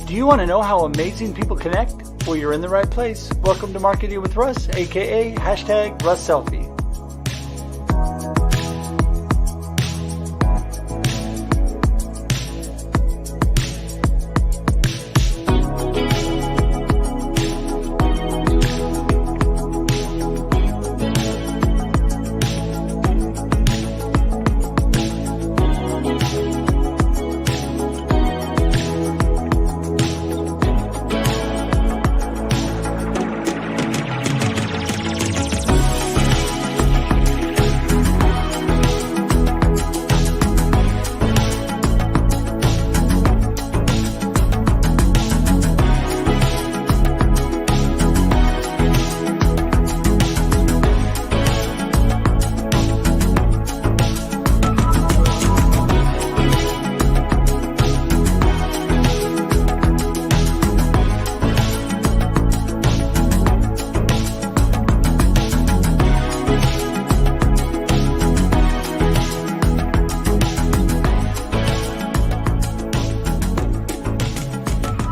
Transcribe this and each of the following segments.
Do you want to know how amazing people connect? Well, you're in the right place. Welcome to Marketing with Russ, aka #RussSelfie.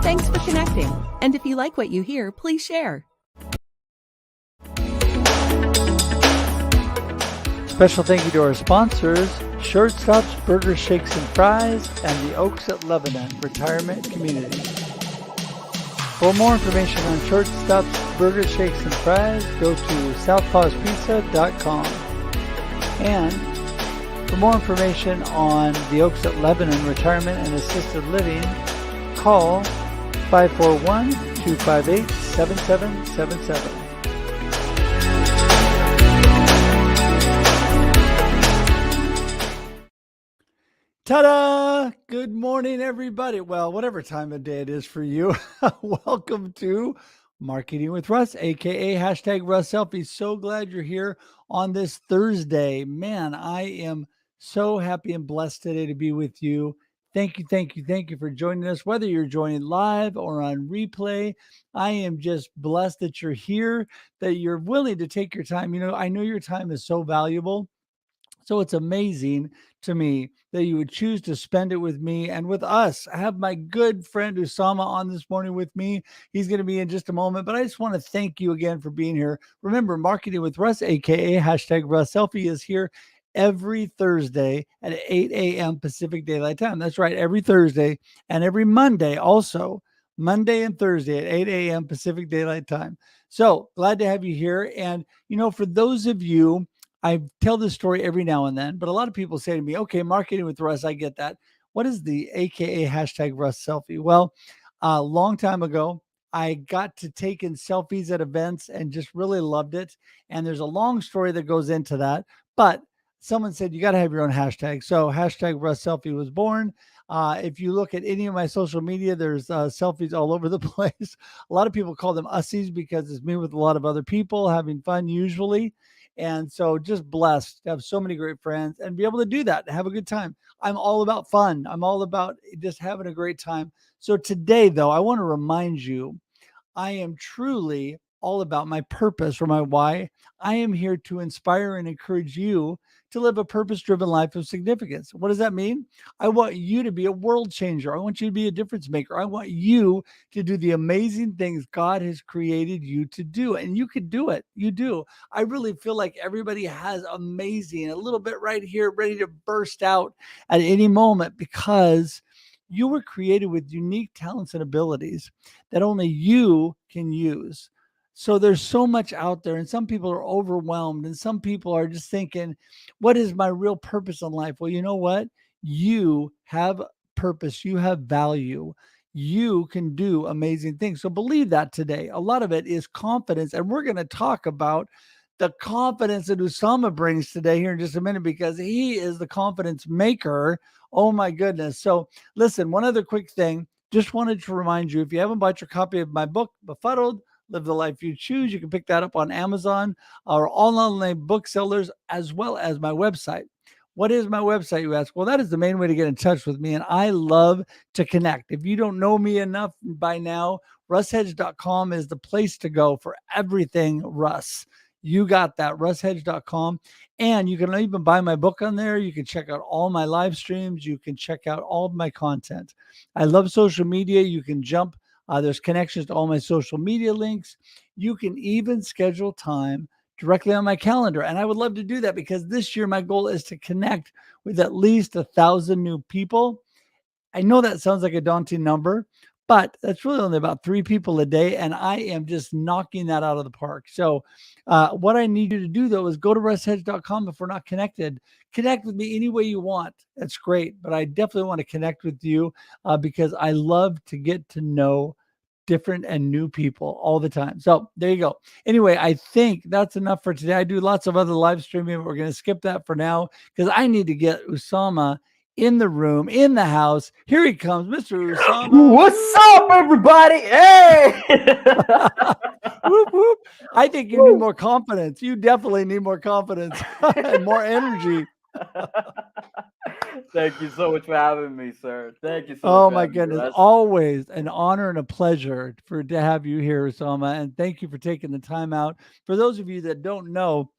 Thanks for connecting. And if you like what you hear, please share. Special thank you to our sponsors, Shortstops Burger Shakes and Fries and the Oaks at Lebanon Retirement Community. For more information on Shortstops Burger Shakes and Fries, go to southpawspizza.com. And for more information on the Oaks at Lebanon Retirement and Assisted Living, call 541-258-7777. Ta-da! Good morning, everybody. Well, whatever time of day it is for you, welcome to Marketing with Russ, aka #RussSelfie. So glad you're here on this Thursday. Man, I am so happy and blessed today to be with you. Thank you for joining us. Whether you're joining live or on replay, I am just blessed that you're here, that you're willing to take your time. You know, I know your time is so valuable. So it's amazing to me that you would choose to spend it with me and with us. I have my good friend Usama on this morning with me. He's going to be in just a moment, but I just want to thank you again for being here. Remember, Marketing with Russ, aka #RussSelfie, is here every Thursday at 8 a.m. Pacific Daylight Time. That's right, every Thursday and every Monday also. Monday and Thursday at 8 a.m. Pacific Daylight Time. So glad to have you here. And, you know, for those of you, I tell this story every now and then, but a lot of people say to me, okay, Marketing with Russ, I get that. What is the AKA #RussSelfie? Well, a long time ago, I got to take in selfies at events and just really loved it. And there's a long story that goes into that, but someone said, you got to have your own hashtag. So #RussSelfie was born. If you look at any of my social media, there's selfies all over the place. A lot of people call them ussies because it's me with a lot of other people having fun usually. And so just blessed to have so many great friends and be able to do that, have a good time. I'm all about fun. I'm all about just having a great time. So today, though, I want to remind you, I am truly all about my purpose or my why. I am here to inspire and encourage you to live a purpose-driven life of significance. What does that mean? I want you to be a world changer. I want you to be a difference maker. I want you to do the amazing things God has created you to do. And you could do it. You do. I really feel like everybody has amazing, a little bit right here, ready to burst out at any moment because you were created with unique talents and abilities that only you can use. So there's so much out there, and some people are overwhelmed, and some people are just thinking, what is my real purpose in life? Well, you know what? You have purpose. You have value. You can do amazing things. So believe that today. A lot of it is confidence, and we're going to talk about the confidence that Usama brings today here in just a minute because he is the confidence maker. Oh, my goodness. So listen, one other quick thing. Just wanted to remind you, if you haven't bought your copy of my book, Befuddled, Live the Life You Choose, you can pick that up on Amazon or all online booksellers, as well as my website. What is my website, you ask? Well, that is the main way to get in touch with me, and I love to connect. If you don't know me enough by now, russhedge.com is the place to go for everything Russ. You got that, russhedge.com. And you can even buy my book on there. You can check out all my live streams. You can check out all of my content. I love social media. You can jump. There's connections to all my social media links. You can even schedule time directly on my calendar. And I would love to do that because this year my goal is to connect with at least 1,000 new people. I know that sounds like a daunting number, but that's really only about 3 people a day. And I am just knocking that out of the park. So, what I need you to do though is go to russhedge.com. If we're not connected, connect with me any way you want. That's great. But I definitely want to connect with you because I love to get to know different and new people all the time. So there you go. Anyway, I think that's enough for today. I do lots of other live streaming, but we're going to skip that for now because I need to get Usama in the room, in the house. Here he comes, Mr. Usama. What's up, everybody? Hey! Whoop, whoop. I think you need more confidence. You definitely need more confidence and more energy. Thank you so much for having me, sir. Thank you so much Oh for my having me, goodness. Russ. Always an honor and a pleasure to have you here, Usama. And thank you for taking the time out. For those of you that don't know,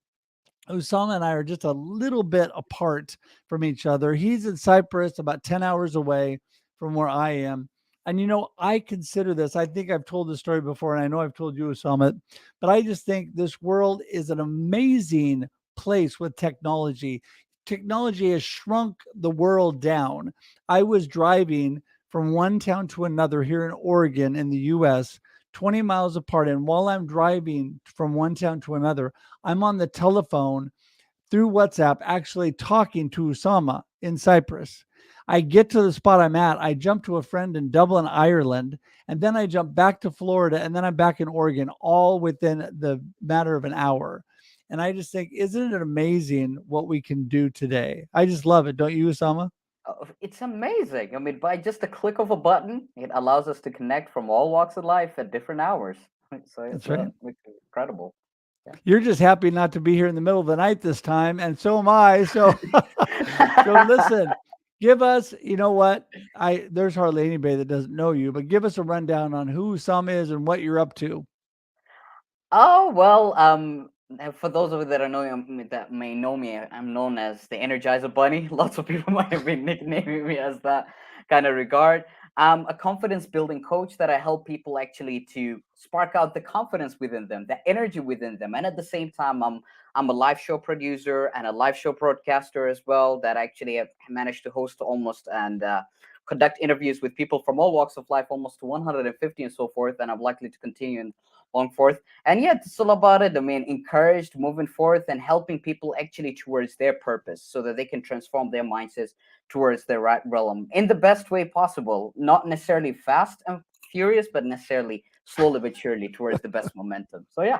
Usama and I are just a little bit apart from each other. He's in Cyprus, about 10 hours away from where I am. And I consider this, I think I've told this story before, and I know I've told you, Usama, but I just think this world is an amazing place with technology. Technology has shrunk the world down. I was driving from one town to another here in Oregon in the US, 20 miles apart. And while I'm driving from one town to another, I'm on the telephone through WhatsApp actually talking to Usama in Cyprus. I get to the spot I'm at. I jump to a friend in Dublin, Ireland, and then I jump back to Florida, and then I'm back in Oregon, all within the matter of an hour. And I just think, isn't it amazing what we can do today? I just love it. Don't you, Usama? It's amazing. I mean, by just a click of a button, it allows us to connect from all walks of life at different hours. So That's right. it's incredible. Yeah. You're just happy not to be here in the middle of the night this time, and so am I. So, so listen, give us. You know what? There's hardly anybody that doesn't know you, but give us a rundown on who Sam is and what you're up to. Oh well, for those of you that that may know me, I'm known as the Energizer Bunny. Lots of people might have been nicknaming me as that kind of regard. I'm a confidence building coach that I help people actually to spark out the confidence within them, the energy within them, and at the same time, I'm a live show producer and a live show broadcaster as well. That actually have managed to host almost and conduct interviews with people from all walks of life, almost to 150 and so forth. And I'm likely to continue and long forth. And yeah, it's all about it. I mean, encouraged moving forth and helping people actually towards their purpose so that they can transform their mindsets towards the right realm in the best way possible. Not necessarily fast and furious, but necessarily slowly but surely towards the best momentum. So yeah.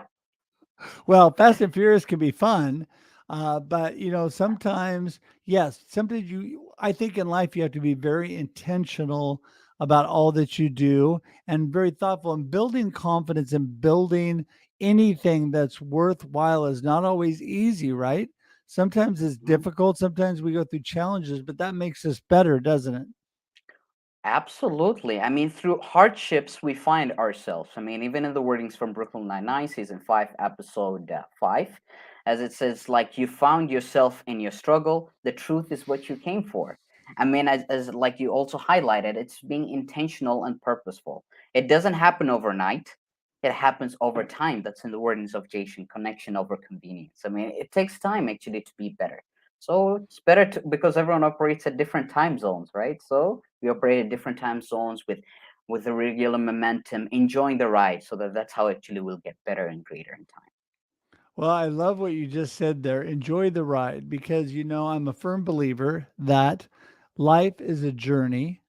Well, Fast and Furious can be fun, but sometimes, yes, sometimes I think in life you have to be very intentional about all that you do and very thoughtful. And building confidence and building anything that's worthwhile is not always easy, right? Sometimes it's Mhm. difficult. Sometimes we go through challenges, but that makes us better, doesn't it? Absolutely. I mean, through hardships, we find ourselves. I mean, even in the wordings from Brooklyn Nine-Nine, season 5, episode 5, as it says, like, you found yourself in your struggle. The truth is what you came for. I mean, as like you also highlighted, it's being intentional and purposeful. It doesn't happen overnight. It happens over time. That's in the wordings of Jason, connection over convenience. I mean, it takes time actually to be better. So it's better to, because everyone operates at different time zones, right? So we operate at different time zones with a regular momentum, enjoying the ride, so that that's how actually we'll get better and greater in time. Well, I love what you just said there. Enjoy the ride because, I'm a firm believer that life is a journey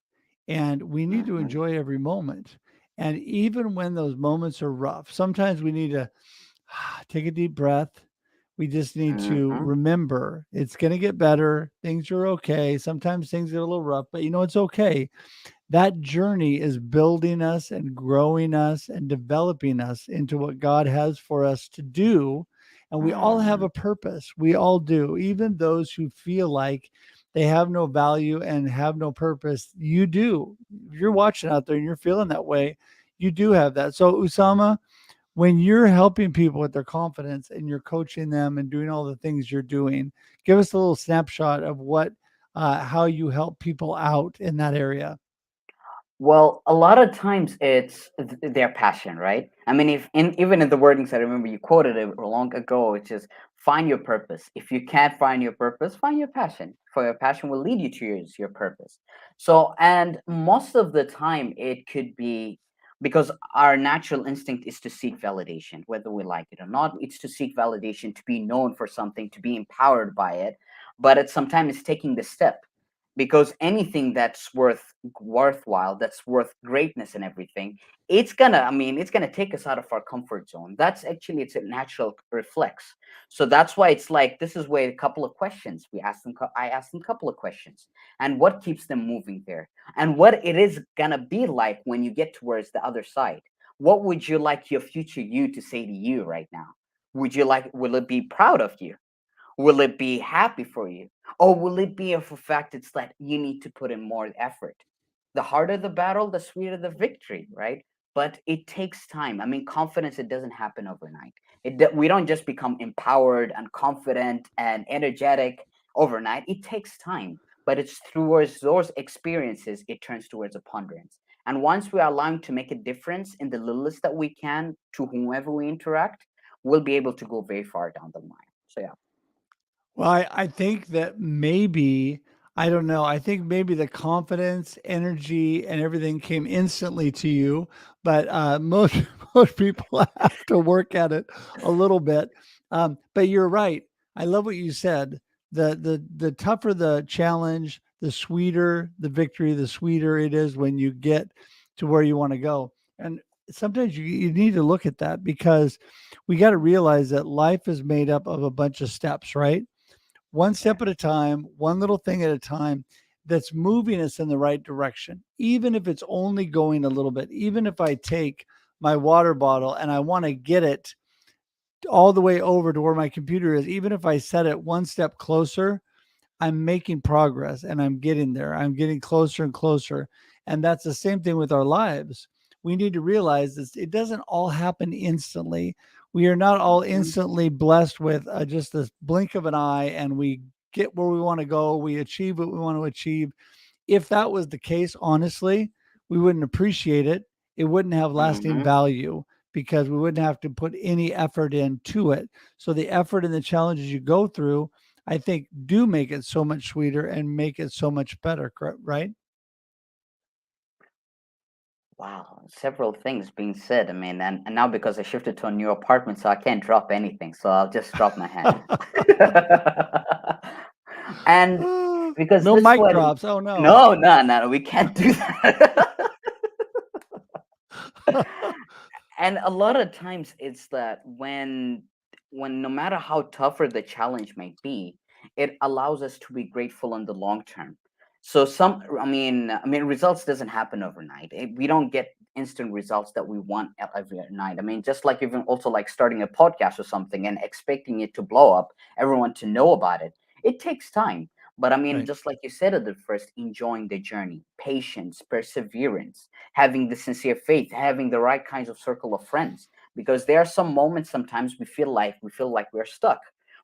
and we need to Hmm. enjoy every moment. And even when those moments are rough, sometimes we need to take a deep breath. We just need to Hmm. remember it's going to get better. Things are okay. Sometimes things get a little rough, but it's okay. That journey is building us and growing us and developing us into what God has for us to do. And we all have Hmm. a purpose. We all do. Even those who feel like they have no value and have no purpose, you do. If you're watching out there and you're feeling that way, you do have that. So, Usama, when you're helping people with their confidence and you're coaching them and doing all the things you're doing, give us a little snapshot of how you help people out in that area. Well, a lot of times it's their passion, right? I mean, if even in the wordings, I remember you quoted it long ago, it's just find your purpose. If you can't find your purpose, find your passion. For your passion will lead you to your purpose. So, and most of the time, it could be because our natural instinct is to seek validation, whether we like it or not. It's to seek validation, to be known for something, to be empowered by it. But at sometimes it's taking the step, because anything that's worthwhile, that's worth greatness and everything, it's gonna, I mean, it's gonna take us out of our comfort zone. That's actually, it's a natural reflex. So that's why it's like, this is where a couple of questions we ask them, I asked them a couple of questions, and what keeps them moving there, and what it is gonna be like when you get towards the other side. What would you like your future you to say to you right now? Would you like, will it be proud of you? Will it be happy for you? Or will it be of a fact it's that you need to put in more effort? The harder the battle, the sweeter the victory, right? But it takes time. I mean, confidence, it doesn't happen overnight. We don't just become empowered and confident and energetic overnight. It takes time, but it's towards those experiences, it turns towards a ponderance. And once we are allowed to make a difference in the littlest that we can to whomever we interact, we'll be able to go very far down the line. So, yeah. Well, I think that maybe, I don't know, I think maybe the confidence, energy, and everything came instantly to you, but most most people have to work at it a little bit. But you're right. I love what you said. The tougher the challenge, the sweeter the victory, the sweeter it is when you get to where you want to go. And sometimes you need to look at that because we got to realize that life is made up of a bunch of steps, right? One Yeah. step at a time, one little thing at a time that's moving us in the right direction. Even if it's only going a little bit, even if I take my water bottle and I want to get it all the way over to where my computer is, even if I set it one step closer, I'm making progress and I'm getting there. I'm getting closer and closer. And that's the same thing with our lives. We need to realize this, it doesn't all happen instantly. We are not all Mhm. instantly blessed with just this blink of an eye and we get where we want to go. We achieve what we want to achieve. If that was the case, honestly, we wouldn't appreciate it. It wouldn't have lasting Mhm. value because we wouldn't have to put any effort into it. So the effort and the challenges you go through, I think, do make it so much sweeter and make it so much better, right? Wow, several things being said. I mean, and now because I shifted to a new apartment, so I can't drop anything. So I'll just drop my hand. And because No this mic what, drops. Oh no. no, no, no, we can't do that. And a lot of times it's that when no matter how tougher the challenge may be, it allows us to be grateful in the long term. So some, I mean results doesn't happen overnight. We don't get instant results that we want every night. I mean, just like even also like starting a podcast or something and expecting it to blow up, everyone to know about it, it takes time. But I mean, Right. just like you said at the first, enjoying the journey, patience, perseverance, having the sincere faith, having the right kinds of circle of friends. Because there are some moments sometimes we feel like we're stuck.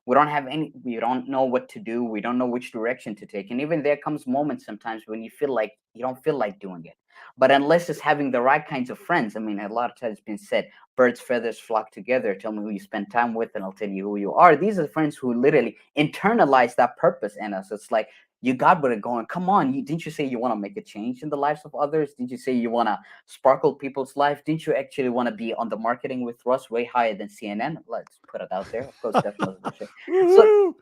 We don't know what to do. We don't know which direction to take. And even there comes moments sometimes when you feel like you don't feel like doing it. But unless it's having the right kinds of friends, I mean, a lot of times it's been said, birds, feathers flock together. Tell me who you spend time with, and I'll tell you who you are. These are friends who literally internalize that purpose in us. It's like, you got what it going. Come on, didn't you say you want to make a change in the lives of others? Didn't you say you want to sparkle people's life? Didn't you actually want to be on the marketing with Russ way higher than CNN? Let's put it out there. Of course, definitely Bashir. So,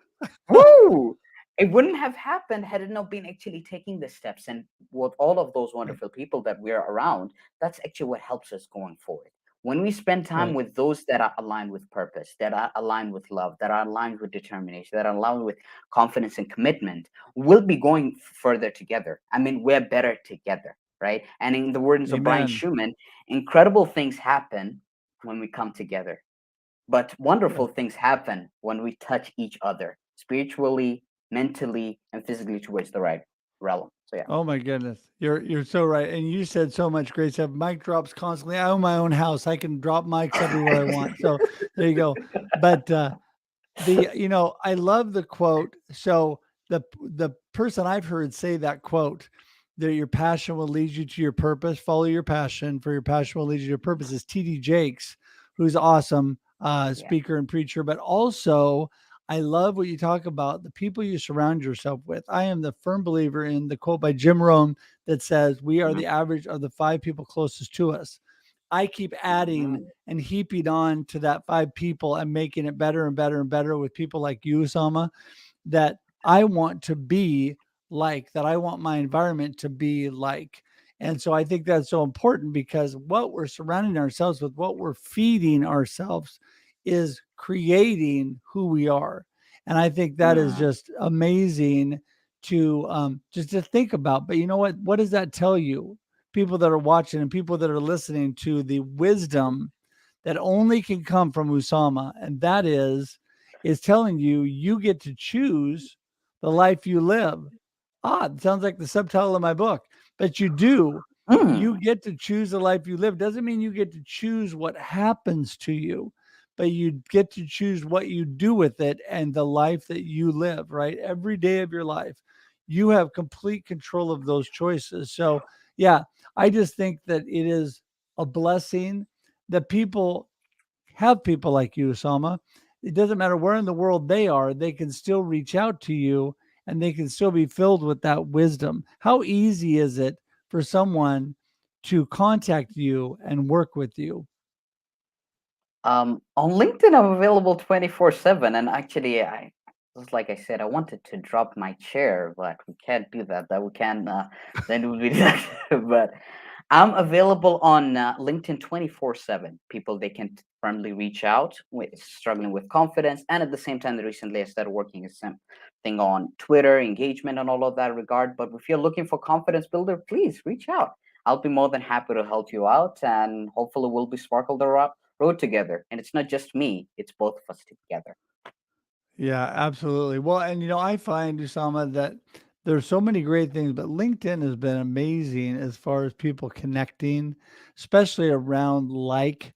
Woohoo! woo! It wouldn't have happened had it not been actually taking the steps. And with all of those Right. wonderful people that we're around, that's actually what helps us going forward. When we spend time Right. with those that are aligned with purpose, that are aligned with love, that are aligned with determination, that are aligned with confidence and commitment, we'll be going further together. I mean, we're better together, right? And in the words of Brian Amen. Schumann, incredible things happen when we come together, but Yeah. wonderful things happen when we touch each other spiritually, mentally, and physically towards the right realm. So yeah. Oh my goodness. You're so right. And you said so much great stuff. Mic drops constantly. I own my own house. I can drop mics everywhere I want. So there you go. But I love the quote. So the person I've heard say that quote, that your passion will lead you to your purpose, follow your passion, for your passion will lead you to your purpose, is TD Jakes, who's awesome Yeah. speaker and preacher. But also I love what you talk about, the people you surround yourself with. I am the firm believer in the quote by Jim Rohn that says, we are Mhm. the average of the 5 people closest to us. I keep adding Mhm. and heaping on to that 5 people and making it better and better and better with people like you, Usama, that I want to be like, that I want my environment to be like. And so I think that's so important, because what we're surrounding ourselves with, what we're feeding ourselves, is creating who we are. And I think that is Mhm. just amazing to just to think about. But you know what? What does that tell you? People that are watching and people that are listening to the wisdom that only can come from Usama, and that is telling you you get to choose the life you live. Ah, it sounds like the subtitle of my book, but you do. You Mm. get to choose the life you live. Doesn't mean you get to choose what happens to you, but you get to choose what you do with it and the life that you live, right? Every day of your life, you have complete control of those choices. So, yeah, I just think that it is a blessing that people have people like you, Osama. It doesn't matter where in the world they are, they can still reach out to you and they can still be filled with that wisdom. How easy is it for someone to contact you and work with you? On LinkedIn, I'm available 24/7. And actually, just like I said, I wanted to drop my chair, but we can't do that. That we can, then it would be but I'm available on LinkedIn 24/7. People, they can firmly reach out with struggling with confidence. And at the same time, recently I started working as something on Twitter, engagement, and all of that regard. But if you're looking for confidence builder, please reach out. I'll be more than happy to help you out. And hopefully, we'll be sparkled road together. And it's not just me, it's both of us together. Yeah, absolutely. Well, and I find, Usama, that there's so many great things, but LinkedIn has been amazing as far as people connecting, especially around like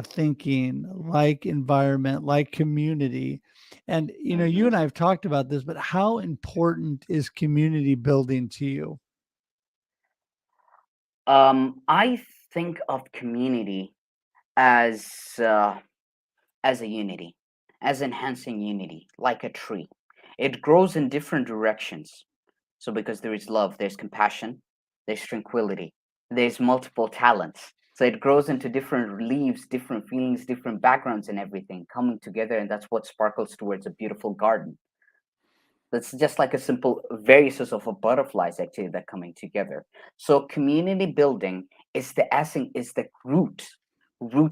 thinking, like environment, like community. And you Hmm. and I have talked about this, but how important is community building to you? I think of community as uh, as a unity, as enhancing unity, like a tree. It grows in different directions. So, because there is love, there's compassion, there's tranquility, there's multiple talents. So, it grows into different leaves, different feelings, different backgrounds, and everything coming together. And that's what sparkles towards a beautiful garden. That's just like a simple various of a butterflies actually that coming together. So community building is the essence, is the root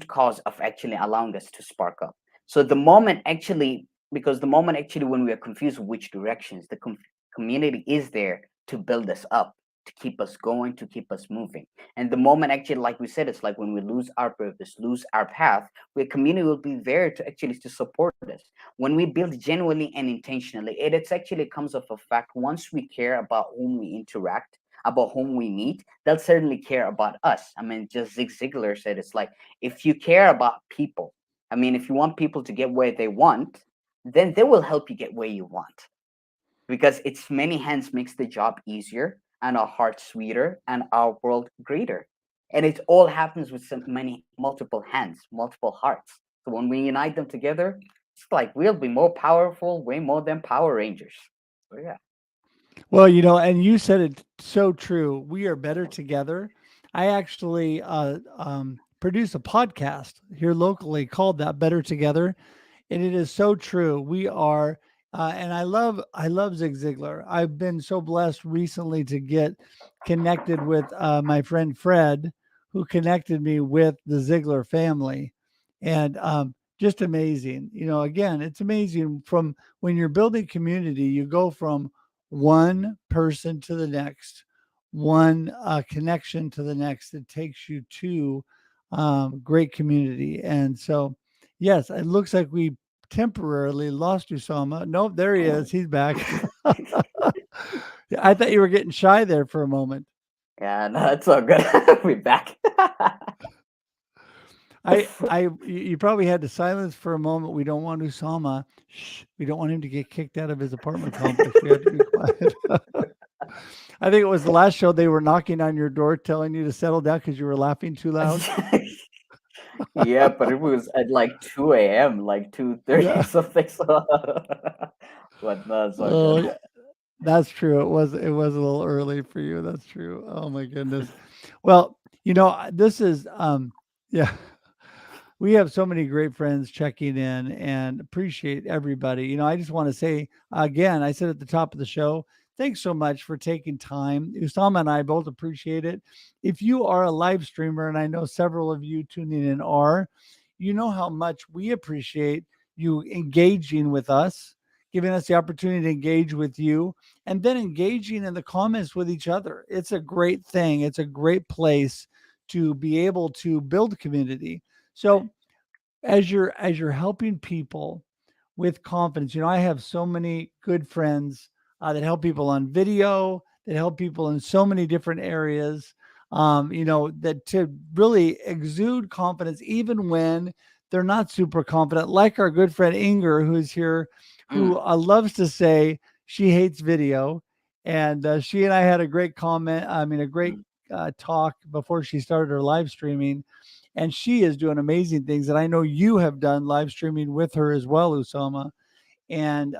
cause of actually allowing us to spark up. So the moment actually, because the moment actually when we are confused which directions, the community is there to build us up, to keep us going, to keep us moving. And the moment actually, like we said, it's like when we lose our purpose, lose our path, where community will be there to actually to support us. When we build genuinely and intentionally, it's actually comes of a fact. Once we care about whom we interact, about whom we meet, they'll certainly care about us. I mean, just Zig Ziglar said it's like, if you care about people, I mean, if you want people to get where they want, then they will help you get where you want, because it's many hands makes the job easier and our heart sweeter and our world greater. And it all happens with so many multiple hands, multiple hearts. So when we unite them together, it's like we'll be more powerful, way more than Power Rangers. So yeah. Well, and you said it so true. We are better together. I actually produce a podcast here locally called that, Better Together, and it is so true. We are, and I love Zig Ziglar. I've been so blessed recently to get connected with my friend Fred, who connected me with the Ziglar family, and just amazing. Again, it's amazing from when you're building community. You go from one person to the next, one connection to the next. It takes you to great community, and so. Yes, it looks like we temporarily lost Usama. Nope, there he is. He's back. I thought you were getting shy there for a moment. Yeah, no, it's all good. We're back. You probably had to silence for a moment. We don't want Usama. Shh, we don't want him to get kicked out of his apartment complex. We have to be quiet. I think it was the last show they were knocking on your door, telling you to settle down because you were laughing too loud. Yeah, but it was at like 2 a.m., like 2:30 Yeah. something. So, but no, it's all Oh, good. yeah. That's true. It was a little early for you. That's true. Oh my goodness. Well, this is yeah. We have so many great friends checking in and appreciate everybody. I just want to say again, I said at the top of the show, thanks so much for taking time. Usama and I both appreciate it. If you are a live streamer, and I know several of you tuning in are, you know how much we appreciate you engaging with us, giving us the opportunity to engage with you, and then engaging in the comments with each other. It's a great thing. It's a great place to be able to build community. So as you're helping people with confidence, I have so many good friends that help people on video, that help people in so many different areas. That to really exude confidence, even when they're not super confident, like our good friend Inger, who's here, who Mm, loves to say she hates video. And she and I had a great comment, I mean, a great mm. talk before she started her live streaming, and she is doing amazing things. And I know you have done live streaming with her as well, Usama. And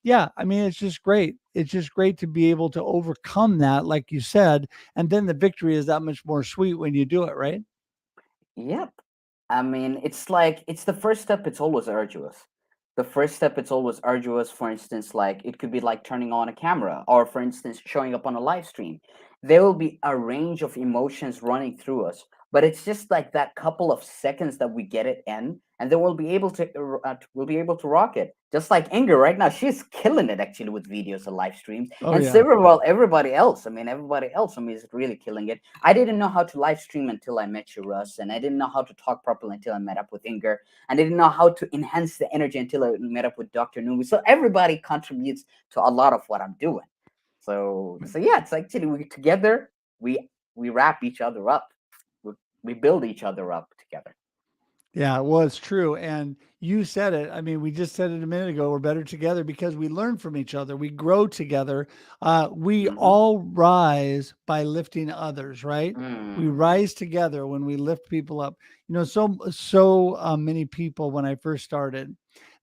yeah, I mean, it's just great. It's just great to be able to overcome that, like you said. And then the victory is that much more sweet when you do it, right? Yep. I mean, it's like it's the first step, it's always arduous. The first step, it's always arduous. For instance, like it could be like turning on a camera, or for instance, showing up on a live stream. There will be a range of emotions running through us, but it's just like that couple of seconds that we get it in, and then we'll be able to rock it. Just like Inger right now, she's killing it actually with videos and live streams, Oh and yeah. several everybody else. I mean, everybody else. I mean, is really killing it. I didn't know how to live stream until I met you, Russ, and I didn't know how to talk properly until I met up with Inger. And I didn't know how to enhance the energy until I met up with Dr. Numi. So everybody contributes to a lot of what I'm doing. So yeah, it's actually we together we wrap each other up. We, we build each other up together. Yeah, well, it's true. And you said it. I mean, we just said it a minute ago. We're better together because we learn from each other. We grow together. We Mm-hmm. all rise by lifting others, right? We Mm, rise together when we lift people up. So many people when I first started,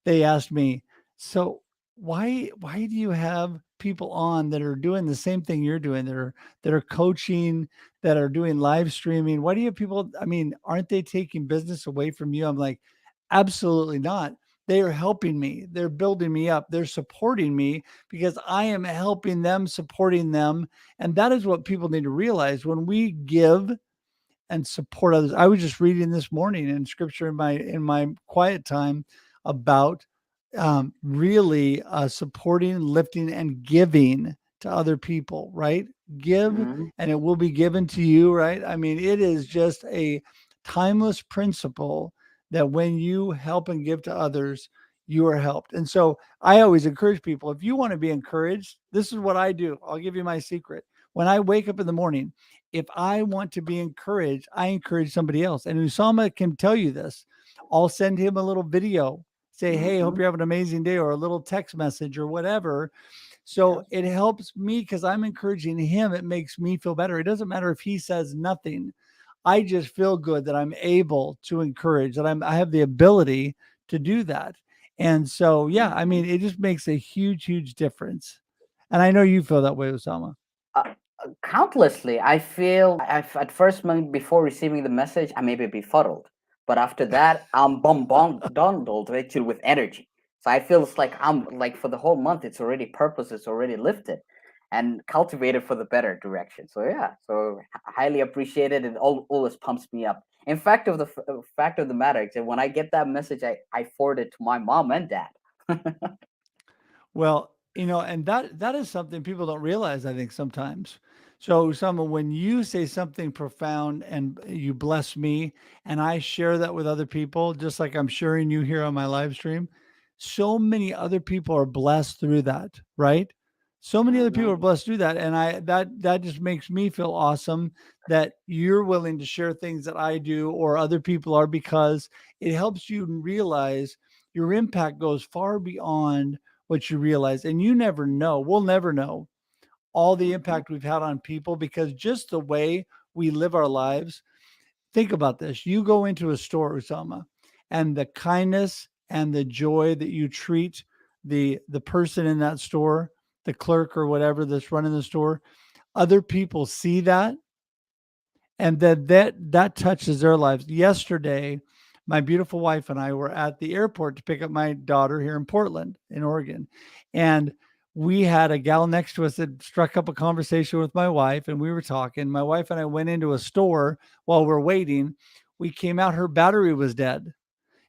they asked me, so why do you have people on that are doing the same thing you're doing, that are coaching, that are doing live streaming? Why do you have people? I mean, aren't they taking business away from you? I'm like, absolutely not. They are helping me. They're building me up. They're supporting me because I am helping them, supporting them. And that is what people need to realize when we give and support others. I was just reading this morning in scripture in my quiet time about really supporting, lifting, and giving to other people. Right? Give, mm, and it will be given to you. Right? I mean, it is just a timeless principle that when you help and give to others, you are helped. And so I always encourage people, if you want to be encouraged, this is what I do. I'll give you my secret. When I wake up in the morning, if I want to be encouraged, I encourage somebody else. And Usama can tell you this. I'll send him a little video, say, hey, hope mm-hmm. you're having an amazing day, or a little text message or whatever. Yeah. So it helps me because I'm encouraging him. It makes me feel better. It doesn't matter if he says nothing. I just feel good that I'm able to encourage, that I have the ability to do that. And so, yeah, I Mm-hmm. mean, it just makes a huge, huge difference. And I know you feel that way, Osama. Countlessly. I feel at first before receiving the message, I may be befuddled, but after that, I'm bombarded actually with energy. So I feel it's like I'm like for the whole month, it's already purpose, it's already lifted, and cultivated for the better direction. So yeah, so highly appreciated. It always pumps me up. In fact, of the fact of the matter is that when I get that message, I forward it to my mom and dad. Well, and that is something people don't realize, I think, sometimes. So, someone, when you say something profound and you bless me, and I share that with other people, just like I'm sharing you here on my live stream, so many other people are blessed through that, right? So many other people are Mhm. blessed to do that, and that just makes me feel awesome that you're willing to share things that I do or other people are, because it helps you realize your impact goes far beyond what you realize, and you never know. We'll never know all the Mhm. impact we've had on people, because just the way we live our lives. Think about this. You go into a store, Usama, and the kindness and the joy that you treat the person in that store, the clerk or whatever that's running the store, other people see that, and that touches their lives. Yesterday, my beautiful wife and I were at the airport to pick up my daughter here in Portland, in Oregon, and we had a gal next to us that struck up a conversation with my wife, and we were talking. My wife and I went into a store while we're waiting. We came out, her battery was dead.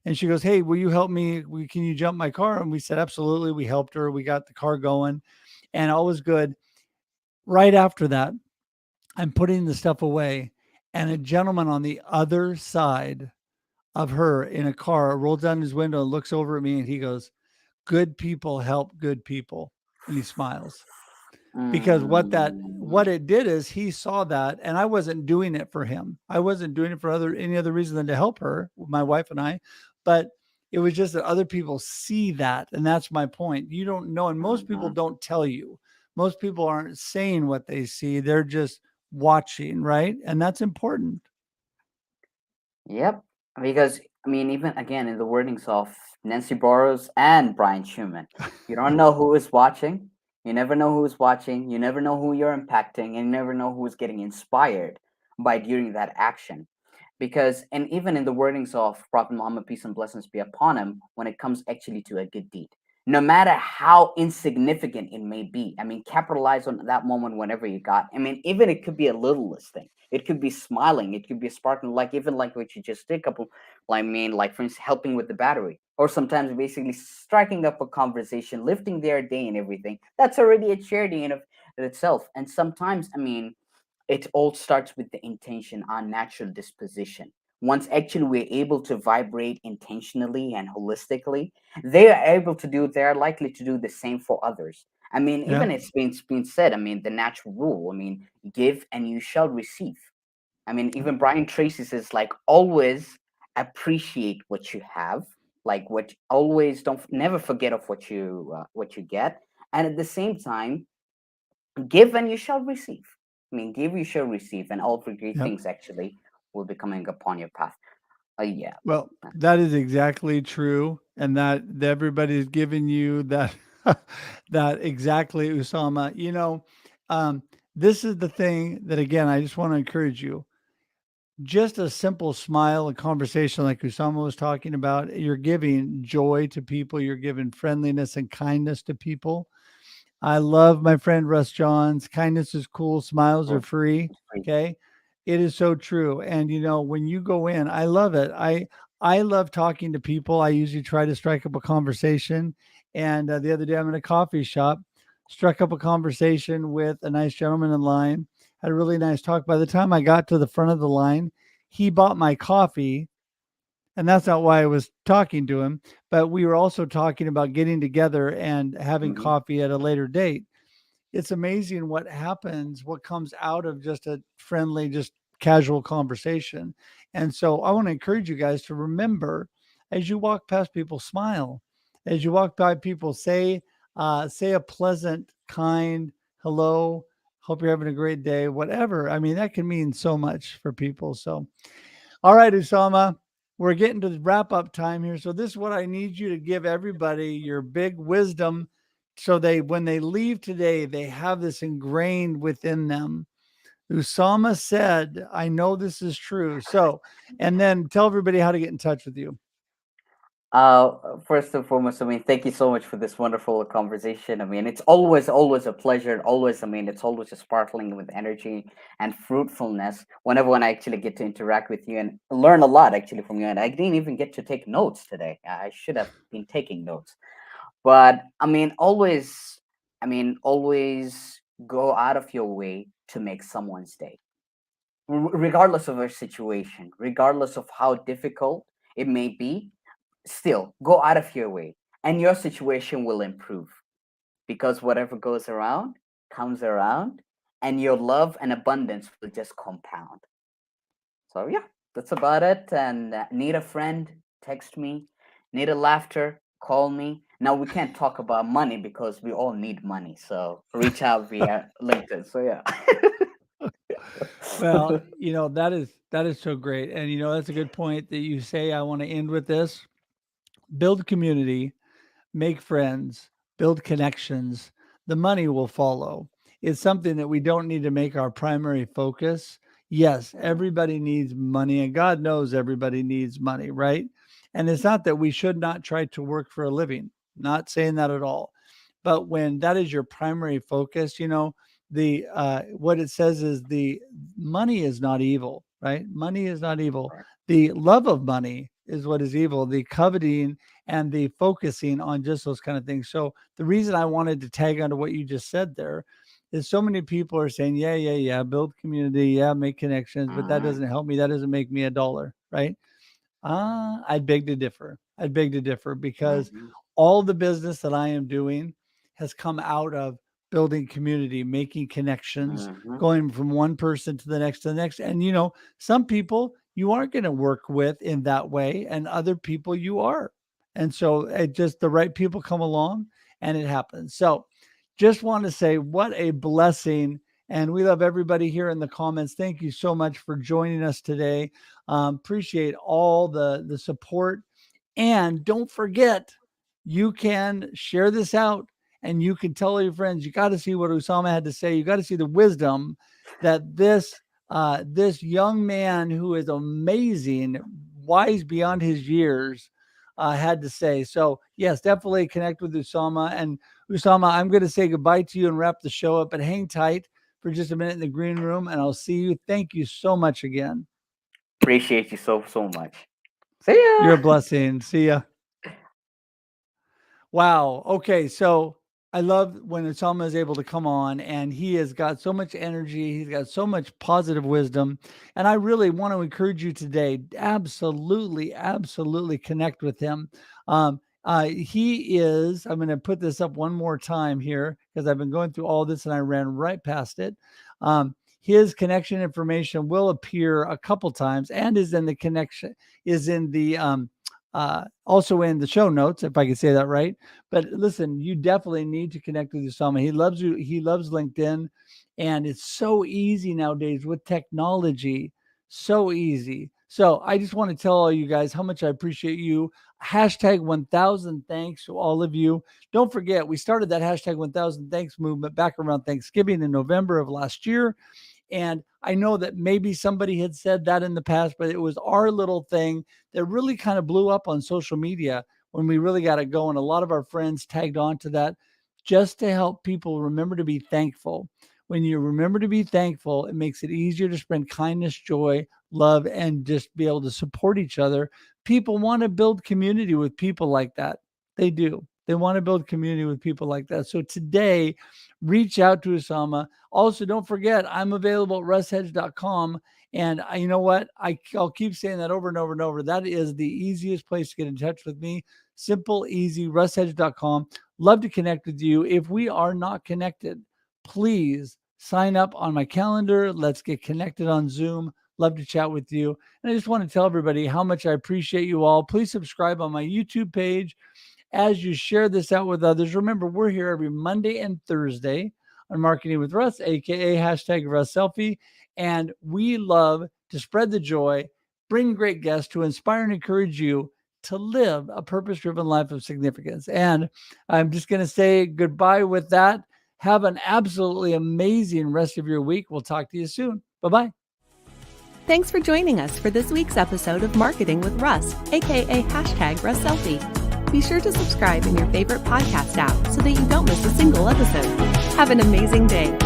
And she goes, "Hey, will you help me? Can you jump my car?" And we said, "Absolutely." We helped her. We got the car going, and all was good. Right after that, I'm putting the stuff away, and a gentleman on the other side of her in a car rolls down his window and looks over at me, and he goes, "Good people help good people," and he smiles. Because what Mm. it did is he saw that, and I wasn't doing it for him. I wasn't doing it for any other reason than to help her, my wife and I. But it was just that other people see that, and that's my point. You don't know, and most people Mhm. don't tell you. Most people aren't saying what they see. They're just watching, right? And that's important. Yep. Because I mean, even again in the wordings of Nancy Burroughs and Brian Schumann, you don't know who is watching. You never know who is watching. You never know who you're impacting, and you never know who is getting inspired by doing that action. Because and even in the wordings of Prophet Muhammad, peace and blessings be upon him, when it comes actually to a good deed, no matter how insignificant it may be, I mean, capitalize on that moment whenever you got. I mean, even it could be a littlest thing. It could be smiling. It could be sparkling, like even like what you just did, couple. I mean, like for instance, helping with the battery, or sometimes basically striking up a conversation, lifting their day and everything. That's already a charity in itself. And sometimes, I mean, it all starts with the intention, our natural disposition. Once actually we're able to vibrate intentionally and holistically, they are able to do, they're likely to do the same for others. I mean, Yeah. even it's been said, I mean, the natural rule, I mean, give and you shall receive. I mean, even Brian Tracy says, like, always appreciate what you have, like what always don't never forget of what you get, and at the same time, give and you shall receive. I mean, give you shall receive, and all the great Yep. things actually will be coming upon your path. Yeah. Well, that is exactly true, and that everybody's giving you that that exactly, Usama. Um, this is the thing that, again, I just want to encourage you. Just a simple smile, a conversation like Usama was talking about. You're giving joy to people. You're giving friendliness and kindness to people. I love my friend Russ Johns. Kindness is cool. Smiles are Well, free. free. Okay. It is so true. And when you go in, I love it. I love talking to people. I usually try to strike up a conversation. And the other day I'm in a coffee shop, struck up a conversation with a nice gentleman in line, had a really nice talk. By the time I got to the front of the line, he bought my coffee, and that's not why I was talking to him, but we were also talking about getting together and having Hmm. coffee at a later date. It's amazing what happens, what comes out of just a friendly, just casual conversation. And so I want to encourage you guys to remember, as you walk past people, smile. As you walk by people, say a pleasant, kind hello. Hope you're having a great day. Whatever. I mean, that can mean so much for people. So all right, Usama, we're getting to the wrap up time here. So this is what I need you to give everybody, your big wisdom, so when they leave today, they have this ingrained within them. Usama said, I know this is true. So, and then tell everybody how to get in touch with you. First and foremost, I mean, thank you so much for this wonderful conversation. I mean, it's always a pleasure. Always, I mean, it's always a sparkling with energy and fruitfulness whenever when I actually get to interact with you and learn a lot actually from you. And I didn't even get to take notes today. I should have been taking notes. But always go out of your way to make someone's day, regardless of their situation, regardless of how difficult it may be. Still, go out of your way, and your situation will improve. because whatever goes around comes around, and your love and abundance will just compound. So yeah, that's about it. And need a friend? Text me. Need a laughter? Call me. Now we can't talk about money because we all need money. So reach out via LinkedIn. So yeah. Well, that is so great. And that's a good point that you say. I want to end with this. Build community, make friends, build connections. The money will follow. It's something that we don't need to make our primary focus. Yes, everybody needs money, and God knows everybody needs money, right? And it's not that we should not try to work for a living. Not saying that at all. But when that is your primary focus, the what it says is the money is not evil, right? Money is not evil. The love of money is what is evil. The coveting and the focusing on just those kind of things. So the reason I wanted to tag onto what you just said there is so many people are saying, yeah, build community, yeah, make connections, but that doesn't help me. That doesn't make me a dollar, right? I'd beg to differ. I'd beg to differ because Mhm, all the business that I am doing has come out of building community, making connections, mhm, going from one person to the next to the next. And some people you aren't going to work with in that way, and other people you are. And so it just the right people come along and it happens. So just want to say what a blessing. And we love everybody here in the comments. Thank you so much for joining us today. Appreciate all the support. And don't forget, you can share this out and you can tell all your friends. You got to see what Usama had to say. You got to see the wisdom that this young man who is amazing, wise beyond his years, had to say. So yes, definitely connect with Usama. And Usama, I'm going to say goodbye to you and wrap the show up, but hang tight for just a minute in the green room and I'll see you. Thank you so much again. Appreciate you so much. See You're a ya. blessing. See ya. Wow. Okay. So I love when Usama is able to come on and he has got so much energy. He's got so much positive wisdom. And I really want to encourage you today. Absolutely, absolutely connect with him. He is, I'm going to put this up one more time here because I've been going through all this and I ran right past it. His connection information will appear a couple times and is in the connection, is in the, also in the show notes, if I can say that right. But listen, you definitely need to connect with Usama. He loves you. He loves LinkedIn, and it's so easy nowadays with technology. So easy. So I just want to tell all you guys how much I appreciate you. Hashtag 1000 thanks to all of you. Don't forget, we started that hashtag 1000 thanks movement back around Thanksgiving in November of last year. And I know that maybe somebody had said that in the past, but it was our little thing that really kind of blew up on social media when we really got it going. A lot of our friends tagged on to that just to help people remember to be thankful. When you remember to be thankful, it makes it easier to spread kindness, joy, love, and just be able to support each other. People want to build community with people like that. They do. They want to build community with people like that. So today, reach out to Usama. Also, don't forget, I'm available at russhedge.com. And you know what? I'll keep saying that over and over and over. That is the easiest place to get in touch with me. Simple, easy, russhedge.com. Love to connect with you. If we are not connected, please sign up on my calendar. Let's get connected on Zoom. Love to chat with you. And I just want to tell everybody how much I appreciate you all. Please subscribe on my YouTube page. As you share this out with others, remember, we're here every Monday and Thursday on Marketing with Russ, aka hashtag Russ Selfie. And we love to spread the joy, bring great guests to inspire and encourage you to live a purpose-driven life of significance. And I'm just going to say goodbye with that. Have an absolutely amazing rest of your week. We'll talk to you soon. Bye-bye. Thanks for joining us for this week's episode of Marketing with Russ, aka hashtag Russ Selfie. Be sure to subscribe in your favorite podcast app so that you don't miss a single episode. Have an amazing day.